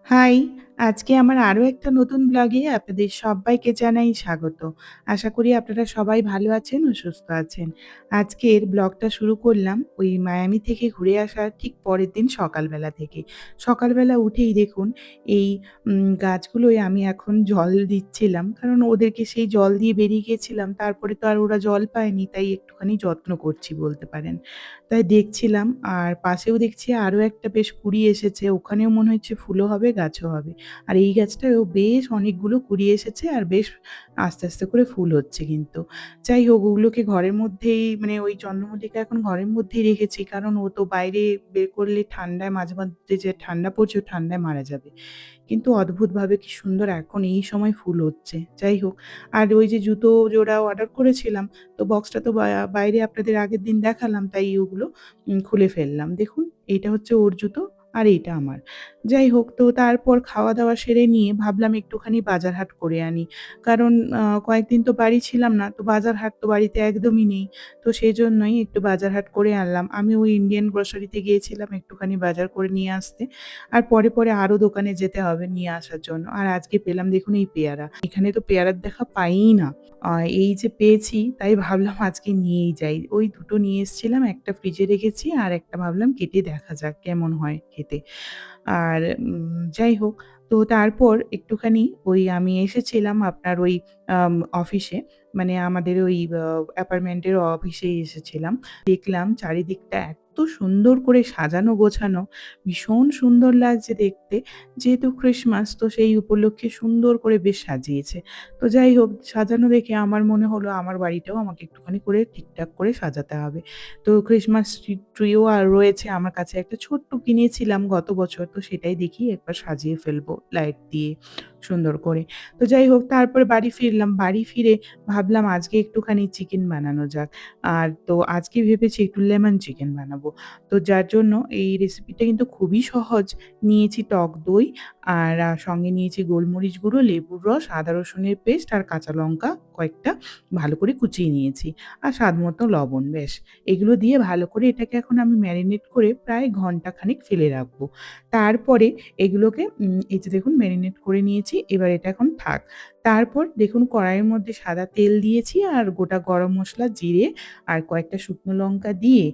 High! আজকে আমার আরো একটা নতুন ব্লগে আপনাদের সব্বাইকে জানাই স্বাগত। আশা করি আপনারা সবাই ভালো আছেন ও সুস্থ আছেন। আজকের ব্লগটা শুরু করলাম ওই মায়ামি থেকে ঘুরে আসার ঠিক পরের দিন সকালবেলা থেকে। সকালবেলা উঠেই দেখুন এই গাছগুলোয় আমি এখন জল দিচ্ছিলাম। কারণ ওদেরকে সেই জল দিয়ে বেরিয়ে গিয়েছিলাম। তারপরে তো আর ওরা জল পায়নি, তাই একটুখানি যত্ন করছি বলতে পারেন। তাই দেখছিলাম আর পাশেও দেখছি আরো একটা বেশ কুড়ি এসেছে। ওখানেও মনে হচ্ছে ফুলও হবে, গাছও হবে। আর এই গাছটায়ও বেশ অনেকগুলো কুড়ি এসেছে আর বেশ আস্তে, আস্তে করে ফুল হচ্ছে কিন্তু। যাই হোক ওগুলোকে ঘরের মধ্যেই মানে ওই চন্দ্রমল্লিকা এখন ঘরের মধ্যেই রেখেছি। কারণ ও তো বাইরে বের করলে ঠান্ডায় মাঝে মধ্যে যে ঠান্ডা পড়ছে ও ঠান্ডায় মারা যাবে। কিন্তু অদ্ভুতভাবে কি সুন্দর এখন এই সময় ফুল হচ্ছে। যাই হোক, আর ওই যে জুতো জোড়া অর্ডার করেছিলাম, তো বক্সটা তো বাইরে আপনাদের আগের দিন দেখালাম, তাই ওগুলো খুলে ফেললাম। দেখুন এইটা হচ্ছে ওর জুতো আর এইটা আমার। যাই হোক, তো তারপর খাওয়া-দাওয়া সেরে নিয়ে ভাবলাম একটুখানি বাজার হাট করে আনি। কারণ কয়েকদিন তো বাড়ি ছিলাম না, তো বাজার হাট তো বাড়িতে একদমই নেই। তো সেজন্যই একটু বাজার হাট করে আনলাম। আমি ওই ইন্ডিয়ান গ্রোসারিতে গিয়েছিলাম একটুখানি বাজার করে নিয়ে আসতে। আর পরে আরো দোকানে যেতে হবে নিয়ে আসার জন্য। আর আজকে পেলাম দেখুন এই পেয়ারা। এখানে তো পেয়ারার দেখা পাইই না। আ এই যে পেয়েছি তাই ভাবলাম আজকে নিয়েই যাই। ওই দুটো নিয়ে এসেছিলাম, একটা ফ্রিজে রেখেছি আর একটা ভাবলাম কেটে দেখা যাক কেমন হয় খেতে। আর যাই হোক, তো তারপর একটুখানি ওই আমি এসেছিলাম আপনার ওই অফিসে, মানে আমাদের ওই অ্যাপার্টমেন্টের অফিসেই এসেছিলাম। দেখলাম চারিদিকটা এত সুন্দর করে সাজানো গোছানো, ভীষণ সুন্দর লাগছে দেখতে। যেহেতু ক্রিসমাস তো সেই উপলক্ষে সুন্দর করে বেশ সাজিয়েছে। তো যাই হোক, সাজানো দেখে আমার মনে হলো আমার বাড়িটাও আমাকে একটুখানি করে ঠিকঠাক করে সাজাতে হবে। তো ক্রিসমাস ট্রিও আর রয়েছে আমার কাছে, একটা ছোট্ট কিনেছিলাম গত বছর, তো সেটাই দেখি একবার সাজিয়ে ফেলবো লাইট দিয়ে সুন্দর করে। তো যাই হোক, তারপরে বাড়ি ফিরলাম। বাড়ি ফিরে ভাবলাম আজকে একটুখানি চিকেন বানানো যাক। আর তো আজকে ভেবেছি একটু লেমন চিকেন বানাবো। তো যার জন্য এই রেসিপিটা কিন্তু খুবই সহজ। নিয়েছি টক দই আর সঙ্গে নিয়েছি গোলমরিচ গুঁড়ো, লেবুর রস, আদা রসুনের পেস্ট আর কাঁচা লঙ্কা কয়েকটা ভালো করে কুচিয়ে নিয়েছি। আর স্বাদমতো লবণ, ব্যাস। এগুলো দিয়ে ভালো করে এটাকে এখন আমি ম্যারিনেট করে প্রায় ঘন্টাখানেক ফেলে রাখবো। তারপরে এগুলোকে এই যে দেখুন ম্যারিনেট করে নিয়েছি। এবার এটা এখন থাক। তারপর দেখুন কড়াইয়ের মধ্যে সাদা তেল দিয়েছি আর গোটা গরম মসলা, জিরে আর কয়েকটা শুকনো লঙ্কা দিয়ে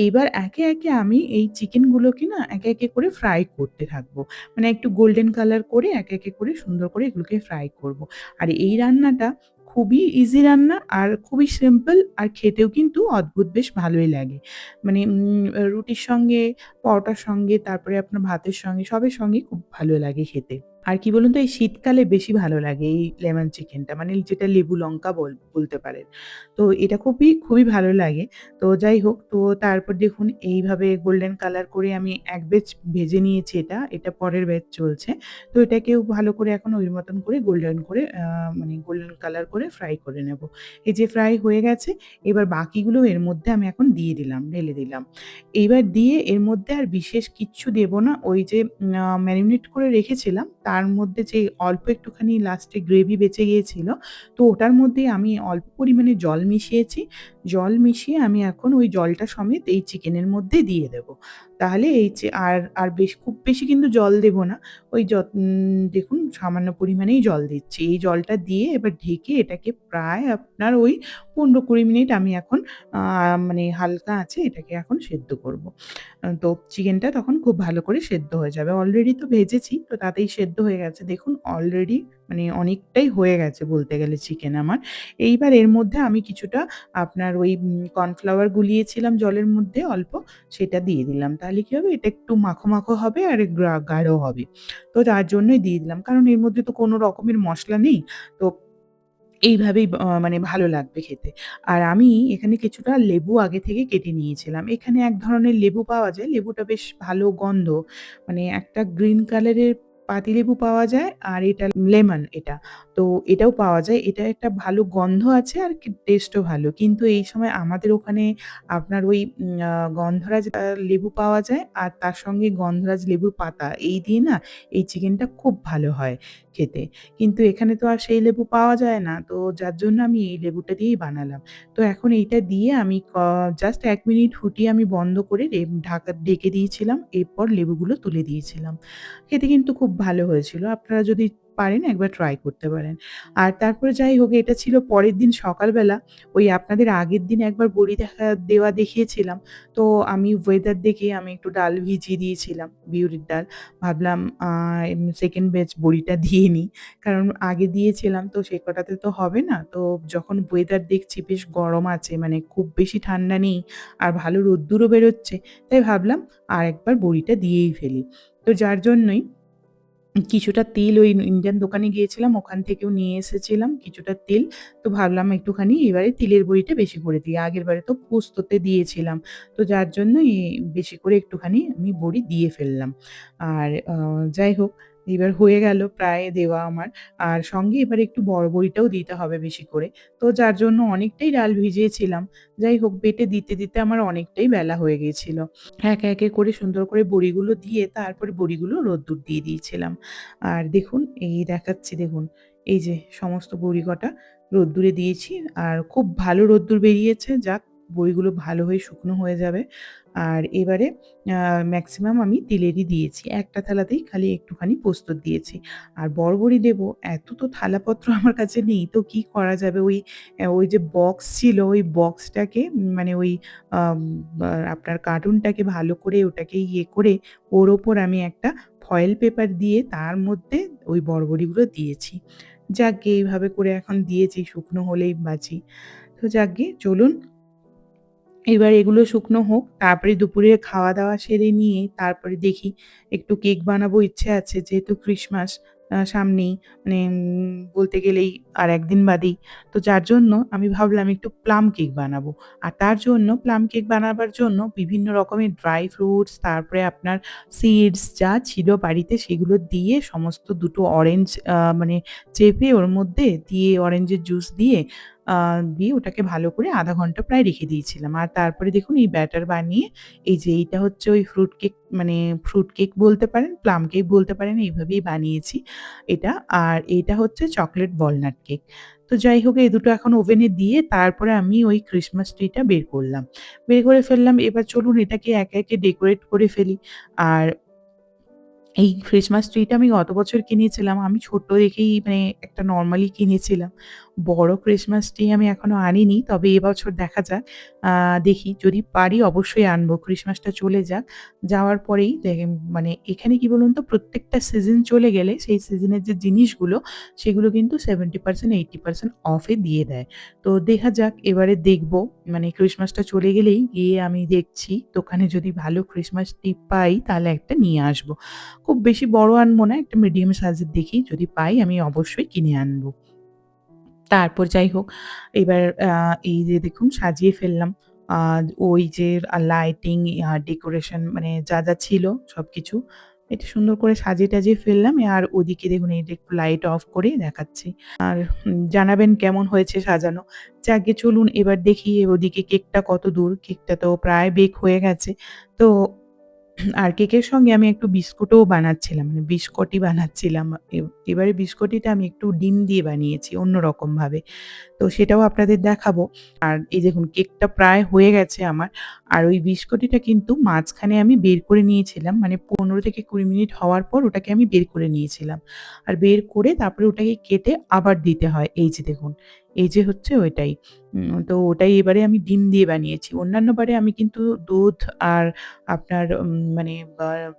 এইবার একে আমি এই চিকেনগুলোকে না একে করে ফ্রাই করতে থাকবো। মানে একটু গোল্ডেন কালার করে একে করে সুন্দর করে এগুলোকে ফ্রাই করব। আর এই রান্নাটা খুবই ইজি রান্না আর খুবই সিম্পল আর খেতেও কিন্তু অদ্ভুত বেশ ভালোই লাগে। মানে রুটির সঙ্গে, পরোটার সঙ্গে, তারপরে আপনার ভাতের সঙ্গে, সবের সঙ্গেই খুব ভালো লাগে খেতে। আর কি বলুন তো এই শীতকালে বেশি ভালো লাগে এই লেমন চিকেনটা, মানে যেটা লেবু লঙ্কা বলতে পারেন। তো এটা খুবই ভালো লাগে। তো যাই হোক, তো তারপর দেখুন এইভাবে গোল্ডেন কালার করে আমি এক ব্যাচ ভেজে নিয়েছি এটা। এটা পরের ব্যাচ চলছে। তো এটাকেও ভালো করে এখন ওই মতন করে গোল্ডেন করে মানে গোল্ডেন কালার করে ফ্রাই করে নেব। এই যে ফ্রাই হয়ে গেছে, এবার বাকিগুলো এর মধ্যে আমি এখন দিয়ে দিলাম, ঢেলে দিলাম। এইবার দিয়ে এর মধ্যে আর বিশেষ কিচ্ছু দেব না। ওই যে ম্যারিনেট করে রেখেছিলাম তার মধ্যে যে অল্প একটুখানি লাস্টে গ্রেভি বেঁচে গিয়েছিল, তো ওটার মধ্যে আমি অল্প পরিমাণে জল মিশিয়েছি। জল মিশিয়ে আমি এখন ওই জলটা সমেত এই চিকেনের মধ্যে দিয়ে দেব। তাহলে এই আর খুব বেশি কিন্তু জল দেব না। ওই দেখুন সামান্য পরিমাণেই জল দিচ্ছি। এই জলটা দিয়ে এবার ঢেকে এটাকে প্রায় আপনার ওই ১৫-২০ মিনিট আমি এখন আ মানে হালকা আঁচে এটাকে এখন সেদ্ধ করব। তো চিকেনটা তখন খুব ভালো করে সেদ্ধ হয়ে যাবে। অলরেডি তো ভেজেছি, তো তাতেই সেদ্ধ হয়ে গেছে। দেখুন অলরেডি মানে অনেকটাই হয়ে গেছে বলতে গেলে চিকেন আমার। এইবার এর মধ্যে আমি কিছুটা আপনার ওই কর্নফ্লাওয়ার গুলিয়েছিলাম জলের মধ্যে অল্প, সেটা দিয়ে দিলাম। তাহলে কি হবে? এটা একটু মাখো হবে আর গাঢ় হবে। তো তার জন্যই দিয়ে দিলাম। কারণ এর মধ্যে তো কোনো রকমের মসলা নেই। তো এইভাবেই মানে ভালো লাগবে খেতে। আর আমি এখানে কিছুটা লেবু আগে থেকে কেটে নিয়েছিলাম। এখানে এক ধরনের লেবু পাওয়া যায়। লেবুটা বেশ ভালো গন্ধ। মানে একটা গ্রিন কালারের পাতিলেবু পাওয়া যায় আর এটা লেমন এটা। তো এটাও পাওয়া যায়। এটার একটা ভালো গন্ধ আছে আর টেস্টও ভালো। কিন্তু এই সময় আমাদের ওখানে আপনার ওই গন্ধরাজ লেবু পাওয়া যায় আর তার সঙ্গে গন্ধরাজ লেবুর পাতা এই দিয়ে না এই চিকেনটা খুব ভালো হয়। খেতে। কিন্তু এখানে তো আর সেই লেবু পাওয়া যায় না। তো যার জন্য আমি এই লেবুটা দিয়েই বানালাম। তো এখন এইটা দিয়ে আমি জাস্ট ১ মিনিট ফুটিয়ে আমি বন্ধ করে ঢাকা ঢেকে দিয়েছিলাম। এরপর লেবুগুলো তুলে দিয়েছিলাম। খেতে কিন্তু খুব ভালো হয়েছিল। আপনারা যদি পারেন একবার ট্রাই করতে পারেন। আর তারপরে যাই হোক, এটা ছিল পরের দিন সকালবেলা। ওই আপনাদের আগের দিন একবার বড়ি দেওয়া দেখিয়েছিলাম। তো আমি ওয়েদার দেখে আমি একটু ডাল ভিজিয়ে দিয়েছিলাম, বিউলির ডাল। ভাবলাম 2nd ব্যাচ বড়িটা দিয়ে নিই। কারণ আগে দিয়েছিলাম তো সে কটাতে তো হবে না। তো যখন ওয়েদার দেখছি বেশ গরম আছে, মানে খুব বেশি ঠান্ডা নেই আর ভালো রোদ্দুরও বেরোচ্ছে, তাই ভাবলাম আরেকবার বড়িটা দিয়েই ফেলি। তো যার জন্যই কিছুটা তেল ওই ইন্ডিয়ান দোকানে গিয়েছিলাম, ওখান থেকেও নিয়ে এসেছিলাম কিছুটা তেল। তো ভাবলাম একটুখানি এবারে তিলের বড়িটা বেশি করে দিই। আগেরবারে তো পোস্ততে দিয়েছিলাম। তো যার জন্য বেশি করে একটুখানি আমি বড়ি দিয়ে ফেললাম। আর যাই হোক, এবার হয়ে গেল প্রায় দেওয়া আমার। আর সঙ্গে এবারে একটু বড়বড়িটাও দিতে হবে বেশি করে। তো যার জন্য অনেকটাই ডাল ভিজিয়েছিলাম। যাই হোক, বেটে দিতে আমার অনেকটাই বেলা হয়ে গিয়েছিল। একে করে সুন্দর করে বড়িগুলো দিয়ে তারপরে বড়িগুলো রোদ্দুর দিয়ে দিয়েছিলাম। আর দেখুন, এই দেখাচ্ছি দেখুন, এই যে সমস্ত বড়ি কটা রোদ্দুরে দিয়েছি। আর খুব ভালো রোদ্দুর বেরিয়েছে। যাক, বড়িগুলো ভালো হয়ে শুকনো হয়ে যাবে। আর এবারে আ মেক্সিমাম আমি তেলেরই দিয়েছি। একটা থালাতেই খালি একটুখানি পোস্তর দিয়েছি। আর বড়বড়ি দেবো, এত তো থালাপত্র আমার কাছে নেই। তো কি করা যাবে? ওই যে বক্স ছিল, ওই বক্সটাকে মানে ওই আম বা আপনার কার্টুনটাকে ভালো করে ওটাকে করে ওর ওপর আমি একটা ফয়েল পেপার দিয়ে তার মধ্যে ওই বড়বড়িগুলো দিয়েছি। যাকগে, এইভাবে করে এখন দিয়েছি, শুকনো হলেই বাঁচি। তো যাকগে, চলুন এবার এগুলো শুকনো হোক। তারপরে দুপুরে খাওয়া-দাওয়া সেরে নিয়ে তারপরে দেখি একটু কেক বানাবো ইচ্ছে আছে। যেহেতু ক্রিসমাস সামনেই, মানে বলতে গেলেই আর ১ দিন বাদেই। তো যার জন্য আমি ভাবলাম একটু প্লাম কেক বানাবো। আর তার জন্য প্লাম কেক বানাবার জন্য বিভিন্ন রকমের ড্রাই ফ্রুটস, তারপরে আপনার সিডস যা ছিল বাড়িতে সেগুলো দিয়ে সমস্ত ২ টো অরেঞ্জ মানে চেপে ওর মধ্যে দিয়ে অরেঞ্জের জুস আ দিয়ে ওটাকে ভালো করে ০.৫ ঘন্টা প্রায় রেখে দিয়েছিলাম। আর তারপরে দেখুন এই ব্যাটার বানিয়ে, এই যে এইটা হচ্ছে ওই ফ্রুট কেক, মানে ফ্রুট কেক বলতে পারেন, প্লাম কেক বলতে পারেন, এইভাবেই বানিয়েছি এটা। আর এইটা হচ্ছে চকোলেট ওয়ালনাট কেক। তো যাই হোক, এই দুটো এখন ওভেনে দিয়ে তারপরে আমি ওই ক্রিসমাস ট্রিটা বের করলাম। বের করে ফেললাম। এবার চলুন এটাকে একে ডেকোরেট করে ফেলি। আর এই ক্রিসমাস ট্রিটা আমি গত বছর কিনেছিলাম। আমি ছোট দেখেই, মানে একটা নরমালি কিনেছিলাম। বড় ক্রিসমাস ট্রি আমি এখনো আনিনি। তবে এবছর দেখা যাক। আ দেখি যদি পারি অবশ্যই আনবো। ক্রিসমাসটা চলে যাক। যাওয়ার পরেই মানে এখানে কি বলুন তো, প্রত্যেকটা সিজন চলে গেলে সেই সিজনের যে জিনিসগুলো সেগুলো কিন্তু 70% 80% অফ এ দিয়ে দেয়। তো দেখা যাক, এবারে দেখব। মানে ক্রিসমাসটা চলে গেলেই গিয়ে আমি দেখছি দোকানে যদি ভালো ক্রিসমাস ট্রি পাই তাহলে একটা নিয়ে আসবো। খুব বেশি বড় আনবো না, একটা মিডিয়াম সাইজের দেখি যদি পাই আমি অবশ্যই কিনে আনবো। তারপর যাই হোক, এবার এই যে দেখুন সাজিয়ে ফেললাম। আ ওই যে লাইটিং, ডেকোরেশন, মানে যা ছিল সবকিছু। এটা সুন্দর করে সাজিয়ে-টাজিয়ে ফেললাম। আর ওদিকে দেখুন এই যে একটু লাইট অফ করে দেখাচ্ছি। আর জানাবেন কেমন হয়েছে সাজানো। যাকগে, চলুন এবার দেখি ওদিকে কেকটা কতদূর। কেকটা তো প্রায় বেক হয়ে গেছে। তো আর কেকের সঙ্গে আমি একটু বিস্কুটও বানাচ্ছিলাম। মানে বিস্কটই বানাচ্ছিলাম। এবারে বিস্কটিটা আমি একটু ডিম দিয়ে বানিয়েছি অন্যরকমভাবে। তো সেটাও আপনাদের দেখাবো। আর এই দেখুন কেকটা প্রায় হয়ে গেছে আমার। আর ওই বিস্কুটিটা কিন্তু মাঝখানে আমি বের করে নিয়েছিলাম। মানে ১৫ থেকে ২০ মিনিট হওয়ার পর ওটাকে আমি বের করে নিয়েছিলাম। আর বের করে তারপরে ওটাকে কেটে আবার দিতে হয়। এই যে দেখুন, এই যে হচ্ছে ওইটাই। তো ওটাই এবারে আমি ডিম দিয়ে বানিয়েছি। অন্যান্য বারে আমি কিন্তু দুধ আর আপনার মানে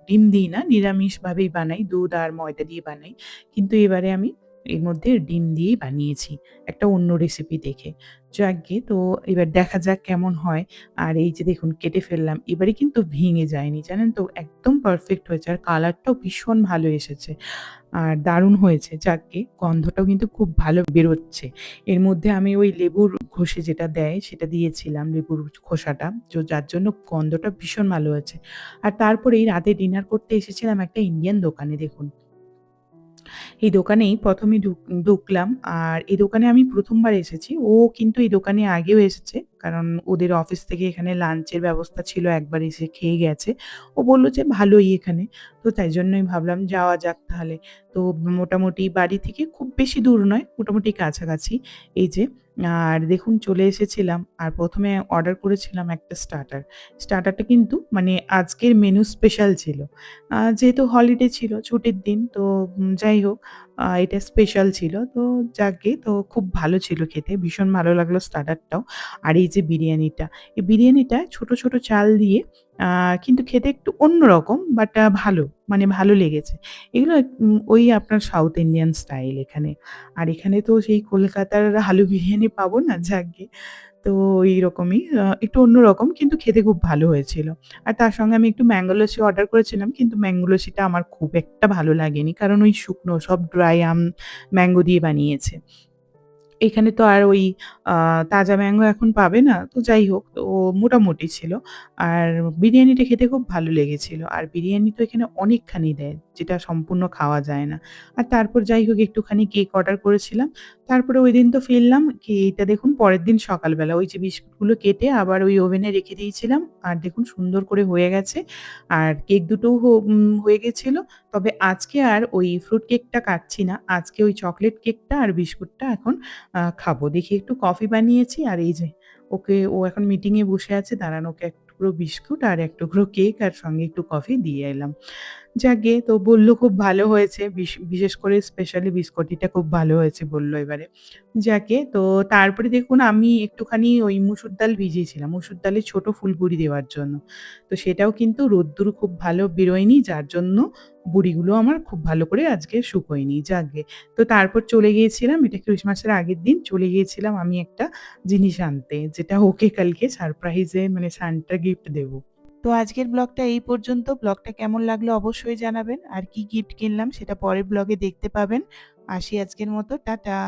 ডিম দিই না, নিরামিষভাবেই বানাই। দুধ আর ময়দা দিয়ে বানাই। কিন্তু এবারে আমি এর মধ্যে ডিম দিয়েই বানিয়েছি। একটা অন্য রেসিপি দেখে। যাকগে, তো এবার দেখা যাক কেমন হয়। আর এই যে দেখুন কেটে ফেললাম। এবারে কিন্তু ভেঙে যায়নি, জানেন তো? একদম পারফেক্ট হয়েছে। আর কালারটাও ভীষণ ভালো এসেছে। আর দারুণ হয়েছে। যাকগে, গন্ধটাও কিন্তু খুব ভালো বেরোচ্ছে। এর মধ্যে আমি ওই লেবুর ঘষে যেটা দেয় সেটা দিয়েছিলাম, লেবুর খোসাটা। যার জন্য গন্ধটা ভীষণ ভালো হয়েছে। আর তারপরেই রাতে ডিনার করতে এসেছিলাম একটা ইন্ডিয়ান দোকানে দেখুন। এই দোকানেই ১ম এ ঢুকলাম। আর এই দোকানে আমি ১ম বার এসেছি। ও কিন্তু এই দোকানে আগেও এসেছে। কারণ ওদের অফিস থেকে এখানে লাঞ্চের ব্যবস্থা ছিল, একবার এসে খেয়ে গেছে। ও বলল যে ভালোই এখানে। তো তাই জন্যই ভাবলাম যাওয়া যাক তাহলে। তো মোটামুটি বাড়ি থেকে খুব বেশি দূর নয়, মোটামুটি কাছাকাছি। এই যে আর দেখুন চলে এসেছিলাম আর ১ম এ অর্ডার করেছিলাম একটা স্টার্টার। স্টার্টারটা কিন্তু মানে আজকের মেনু স্পেশাল ছিল। যেহেতু হলিডে ছিল, ছুটির দিন তো যাই হোক এটা স্পেশাল ছিল। তো যাকগে তো খুব ভালো ছিল খেতে। ভীষণ ভালো লাগলো স্টার্টারটাও। আর এই যে বিরিয়ানিটা, এই বিরিয়ানিটা ছোট, ছোট চাল দিয়ে আ কিন্তু খেতে একটু অন্যরকম বাট ভালো, মানে ভালো লেগেছে। এগুলো ওই আপনার সাউথ ইন্ডিয়ান স্টাইল এখানে। আর এখানে তো সেই কলকাতার আলু বিরিয়ানি পাবো না, যাকগে। তো এইরকমই একটু অন্যরকম কিন্তু খেতে খুব ভালো হয়েছিল। আর তার সঙ্গে আমি একটু ম্যাঙ্গো লস্যি অর্ডার করেছিলাম কিন্তু ম্যাঙ্গো লস্যিটা আমার খুব একটা ভালো লাগেনি। কারণ ওই শুকনো সব ড্রাই ম্যাঙ্গো দিয়ে বানিয়েছে। এখানে তো আর ওই আ তাজা ম্যাঙ্গো এখন পাবে না। তো যাই হোক, তো মোটামুটি ছিল। আর বিরিয়ানিটা খেতে খুব ভালো লেগেছিল। আর বিরিয়ানি তো এখানে অনেকখানি দেয়, যেটা সম্পূর্ণ খাওয়া যায় না। আর তারপর যাই হোক একটুখানি কেক অর্ডার করেছিলাম। তারপরে ঐদিন তো ফিরলাম। এইটা দেখুন পরের দিন সকালবেলা ওই যে বিস্কুটগুলো কেটে আবার ওই ওভেনে রেখে দিয়েছিলাম। আর দেখুন সুন্দর করে হয়ে গেছে। আর কেক দুটোও হয়ে গেছিল। তবে আজকে আর ওই ফ্রুট কেকটা কাটছি না। আজকে ওই চকোলেট কেকটা আর বিস্কুটটা এখন খাবো। দেখি একটু কফি বানিয়েছি আর এই যে ও এখন মিটিংয়ে বসে আছে। দাঁড়ান ওকে ১ টুকরো বিস্কুট আর ১ টুকরো কেক আর সঙ্গে একটু কফি দিয়ে এলাম। যাকগে তো বলল খুব ভালো হয়েছে। বিশেষ করে স্পেশালি বিস্কুটিটা খুব ভালো হয়েছে বলল এবারে। যাকগে তো তারপরে দেখুন আমি একটুখানি ওই মুসুর ডাল ভিজিয়েছিলাম। মুসুর ডালে ছোট ফুলবুড়ি দেওয়ার জন্য। তো সেটাও কিন্তু রোদ্দুর খুব ভালো বেরোয়নি, যার জন্য বুড়িগুলো আমার খুব ভালো করে আজকে শুকোয়নি। যাকগে। তো তারপর চলে গিয়েছিলাম, এটা ক্রিসমাসের আগের দিন চলে গিয়েছিলাম আমি একটা জিনিস আনতে, যেটা ওকে কালকে সারপ্রাইজ এ মানে সান্টা গিফট দেব। তো আজকের ব্লগটা এই পর্যন্ত। ব্লগটা কেমন লাগলো অবশ্যই জানাবেন। আর কি গিফট কিনলাম সেটা পরের ব্লগে দেখতে পাবেন। আসি আজকের মতো। টাটা।